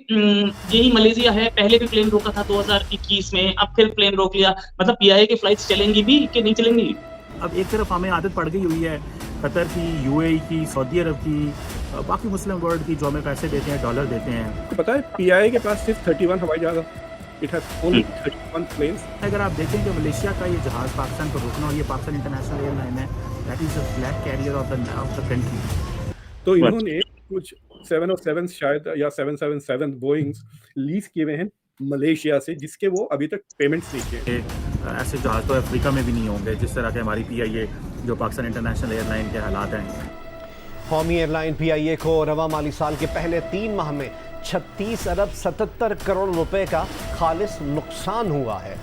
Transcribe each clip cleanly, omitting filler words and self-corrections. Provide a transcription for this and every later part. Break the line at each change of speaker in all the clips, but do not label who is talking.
यही मलेशिया है, पहले भी प्लेन रोका था 2021 में, अब फिर प्लेन रोक लिया। मतलब पीआईए की फ्लाइट्स चलेंगी भी कि नहीं चलेंगी?
अब एक तरफ हमें आदत पड़ गई हुई है कतर की, यूएई की, सऊदी अरब की, बाकी मुस्लिम वर्ल्ड की, जो हमें पैसे देते हैं, डॉलर देते हैं।
आपको पता है पीआईए के पास सिर्फ 31 हवाई जहाज है। It has only 31 planes.
अगर आप देखें कि मलेशिया का ये जहाज़ पाकिस्तान को रोकना, और ये पाकिस्तान इंटरनेशनल एयरलाइन है, that is the flag carrier of the country.
तो इन्होंने कुछ 707 शायद या 777 बोइंग्स लीज किए हुए हैं मलेशिया से, जिसके वो अभी तक पेमेंट्स नहीं किए।
ऐसे जहाज़ तो अफ्रीका में भी नहीं होंगे जिस तरह के हमारी पीआईए जो पाकिस्तान इंटरनेशनल एयरलाइन के हालात हैं।
कौमी एयरलाइन पीआईए को रवा माली साल के पहले 3 माह में 36 अरब 77 करोड़ रुपए का खालिस नुकसान हुआ है।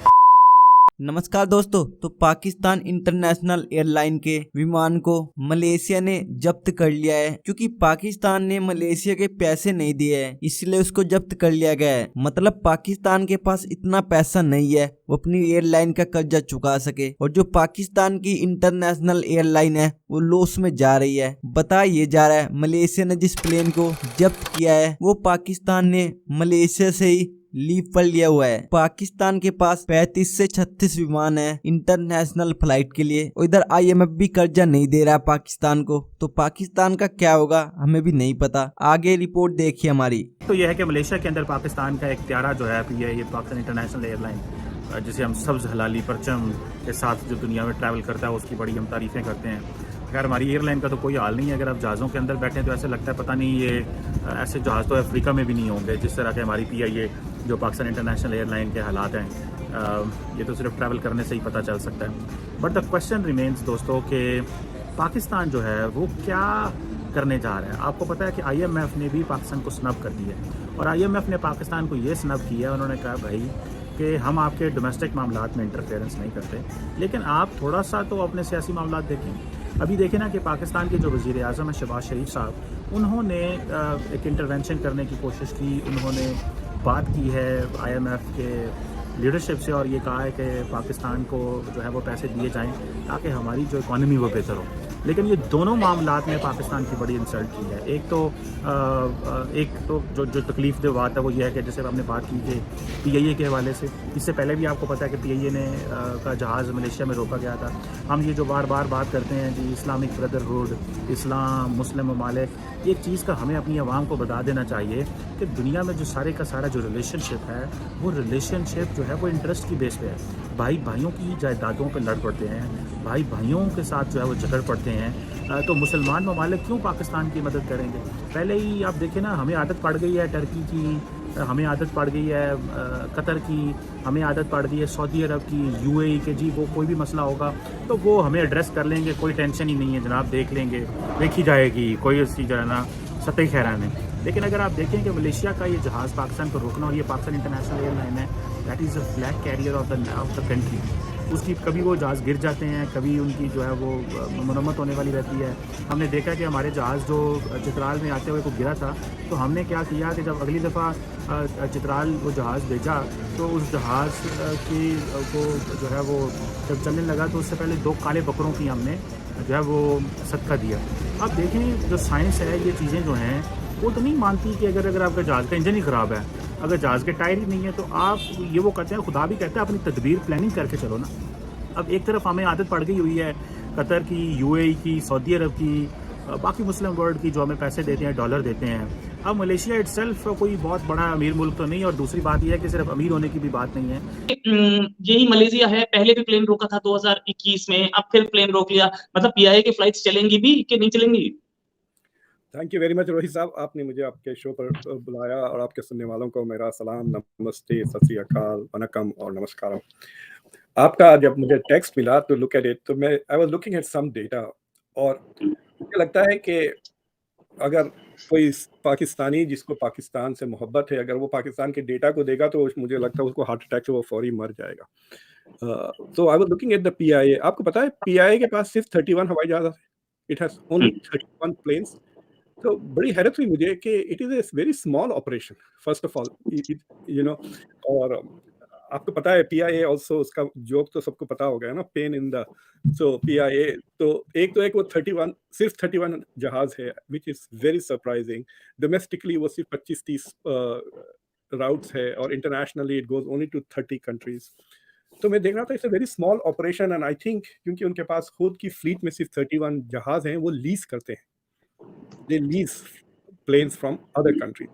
नमस्कार दोस्तों, तो पाकिस्तान इंटरनेशनल एयरलाइन के विमान को मलेशिया ने जब्त कर लिया है। क्योंकि पाकिस्तान ने मलेशिया के पैसे नहीं दिए हैं, इसलिए उसको जब्त कर लिया गया है। मतलब पाकिस्तान के पास इतना पैसा नहीं है वो अपनी एयरलाइन का कर्जा चुका सके, और जो पाकिस्तान की इंटरनेशनल एयरलाइन है वो लॉस में जा रही है। बताया ये जा रहा है मलेशिया ने जिस प्लेन को जब्त किया है वो पाकिस्तान ने मलेशिया से ही लीव पर लिया हुआ है। पाकिस्तान के पास 35 से 36 विमान है इंटरनेशनल फ्लाइट के लिए, और इधर आईएमएफ भी कर्जा नहीं दे रहा है पाकिस्तान को। तो पाकिस्तान का क्या होगा हमें भी नहीं पता। आगे रिपोर्ट देखिए हमारी।
तो यह है कि मलेशिया के अंदर पाकिस्तान का एक प्यारा जो है ये पाकिस्तान इंटरनेशनल एयरलाइन, जिसे हम सब्ज़ हलाली परचम के साथ जो दुनिया में ट्रैवल करता है उसकी बड़ी हम तारीफ़ें करते हैं। खैर हमारी एयरलाइन का तो कोई हाल नहीं है। अगर आप जहाज़ों के अंदर बैठे तो ऐसे लगता है पता नहीं ये ऐसे जहाज़ तो अफ्रीका में भी नहीं होंगे जिस तरह के हमारी पीआईए जो पाकिस्तान इंटरनेशनल एयरलाइन के हालात हैं। ये तो सिर्फ ट्रैवल करने से ही पता चल सकता है। बट द क्वेश्चन रिमेन्स दोस्तों कि पाकिस्तान जो है वो क्या करने जा रहा है। आपको पता है कि आईएमएफ ने भी पाकिस्तान को स्नब कर दिया है, और आईएमएफ ने पाकिस्तान को ये स्नब किया, उन्होंने कहा भाई कि हम आपके डोमेस्टिक मामलात में इंटरफेरेंस नहीं करते, लेकिन आप थोड़ा सा तो अपने सियासी मामलात देखें। अभी देखें ना कि पाकिस्तान के जो वज़ीर आज़म है शहबाज शरीफ साहब, उन्होंने एक इंटरवेंशन करने की कोशिश की। उन्होंने बात की है आईएमएफ के लीडरशिप से, और ये कहा है कि पाकिस्तान को जो है वो पैसे दिए जाएं ताकि हमारी जो इकॉनमी वो बेहतर हो। लेकिन ये दोनों मामलात में पाकिस्तान की बड़ी इंसल्ट की है। एक तो जो तकलीफ दे बात है वो ये है कि जैसे हमने बात की कि पीआईए के हवाले से, इससे पहले भी आपको पता है कि पीआईए ने का जहाज़ मलेशिया में रोका गया था। हम ये जो बार बार बात करते हैं जी, इस्लामिक ब्रदरहुड, इस्लाम, मुस्लिम ममालिक, एक चीज़ का हमें अपनी आवाम को बता देना चाहिए कि दुनिया में जो सारे का सारा जो रिलेशनशिप है वो रिलेशनशिप जो है वो इंटरेस्ट की बेस पे है। भाई भाइयों की जायदादों पे लड़ पड़ते हैं, भाई भाइयों के साथ जो है वो झगड़ पड़ते हैं। तो मुसलमान ममालिक क्यों पाकिस्तान की मदद करेंगे? पहले ही आप देखें ना, हमें आदत पड़ गई है टर्की की, हमें आदत पड़ गई है कतर की, हमें आदत पड़ गई है सऊदी अरब की, यूएई के। जी वो कोई भी मसला होगा तो वो हमें एड्रेस कर लेंगे, कोई टेंशन ही नहीं है जनाब, देख लेंगे, देखी जाएगी, कोई उसकी जो है ना सतही खैरान है। लेकिन अगर आप देखें कि मलेशिया का ये जहाज़ पाकिस्तान को रोकना, और ये पाकिस्तान इंटरनेशनल एयरलाइन है, that is the flag carrier of the country. उसकी कभी वो जहाज़ गिर जाते हैं, कभी उनकी जो है वो मरम्मत होने वाली रहती है। हमने देखा कि हमारे जहाज़ जो चित्राल में आते हुए को गिरा था, तो हमने क्या किया कि जब अगली दफ़ा चित्राल वो जहाज़ भेजा तो उस जहाज़ की को जो है वो जब चलने लगा तो उससे पहले 2 काले बकरों की हमने जो है वो सदका दिया। अब देखें जो साइंस है, ये चीज़ें जो हैं वो तो नहीं मानती कि अगर आपका जहाज़ का इंजन ही ख़राब है, अगर जहाज़ के टायर ही नहीं है, तो आप ये वो कहते हैं, खुदा भी कहता है अपनी तदबीर प्लानिंग करके चलो ना। अब एक तरफ हमें आदत पड़ गई हुई है कतर की, यूएई की, सऊदी अरब की, बाकी मुस्लिम वर्ल्ड की, जो हमें पैसे देते हैं, डॉलर देते हैं। अब मलेशिया इटसेल्फ कोई बहुत बड़ा अमीर मुल्क तो नहीं, और दूसरी बात यह है कि सिर्फ अमीर होने की भी बात नहीं है।
यही मलेशिया है, पहले भी प्लेन रोका था 2021 में, अब फिर प्लेन रोक लिया। मतलब पीआईए की फ्लाइट्स चलेंगी भी कि नहीं चलेंगी?
Thank you very much Rohit साहब, आपने मुझे आपके शो पर बुलाया, और आपके सुनने वालों को मेरा सलाम, नमस्ते, सत श्री अकाल, वनकम और नमस्कार। आपका जब मुझे टेक्स्ट मिला तो लुक एट इट, तो मैं I was looking at some data, और मुझे लगता है कि अगर कोई पाकिस्तानी जिसको पाकिस्तान से मोहब्बत है, अगर वो पाकिस्तान के डेटा को देगा तो मुझे लगता है उसको हार्ट अटैक से वो फौरी मर जाएगा। तो आई was looking at the PIA. आपको पता है पीआईए के पास सिर्फ 31 हवाई जहाज है। It has only 31 planes. तो बड़ी हैरत हुई मुझे कि it is a very small operation first of all, you know. और आपको पता है PIA ऑल्सो, उसका जोक तो सबको पता हो गया ना, pain in the, so PIA तो एक वो 31 सिर्फ 31 जहाज है, which is very surprising. Domestically वो सिर्फ 25-30 राउट्स है और internationally it goes only to 30 countries. तो मैं देख रहा था it's a very small operation and I think क्योंकि उनके पास खुद की फ्लीट में सिर्फ 31 जहाज हैं, वो लीज करते हैं, they lease planes from other country.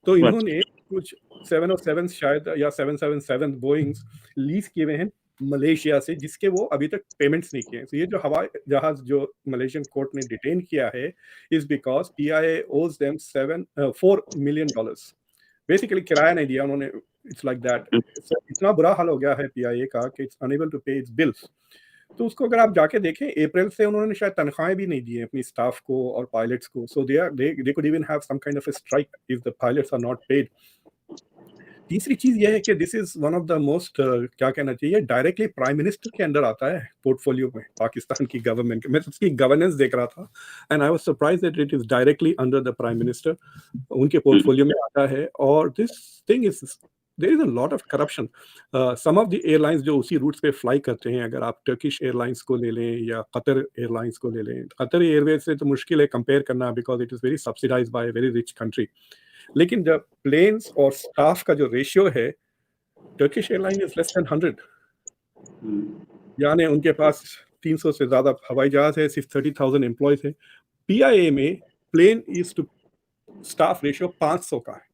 तो इन्होंने कुछ 707 शायद या 777 बोइंग्स लीज किए हुए हैं मलेशिया से, जिसके वो अभी तक पेमेंट्स नहीं किए हैं। तो ये जो हवाई जहाज जो मलेशियन कोर्ट ने डिटेन किया है इज बिकॉज PIA ओज देम $4 मिलियन। बेसिकली किराया नहीं दिया उन्होंने, इट्स लाइक दैट। इतना बुरा हाल हो गया है PIA का कि इट्स अनेबल टू पे इट्स बिल्स। तो उसको अगर आप जाके देखें, अप्रैल से उन्होंने शायद तनख्वाहें भी नहीं दी हैं अपनी स्टाफ को और पायलट्स को। So they could even have some kind of a strike if the pilots are not paid. तीसरी चीज ये है कि this is one of the most, क्या कहना चाहिए, डायरेक्टली प्राइम मिनिस्टर के अंडर आता है पोर्टफोलियो में पाकिस्तान की गवर्नमेंट के। मैं उसकी गवर्नेंस देख रहा था and I was surprised that it is directly under the prime minister, उनके पोर्टफोलियो में आता है। और this thing is, there is a lot of corruption. Some of the airlines जो उसी रूट्स पे फ्लाई करते हैं, अगर आप टर्किश एयरलाइंस को ले लें या कतर एयरलाइंस को ले लें, कतर एयरवेज से तो मुश्किल है कंपेयर करना because it is very subsidised by a very rich country. लेकिन जब प्लेन्स और स्टाफ का जो रेशियो है, Turkish airline is less than 100, यानी उनके पास 300 से ज़्यादा हवाई जहाज है, सिर्फ 30,000 एम्प्लॉयज है। PIA में plane is to staff ratio 500 का है।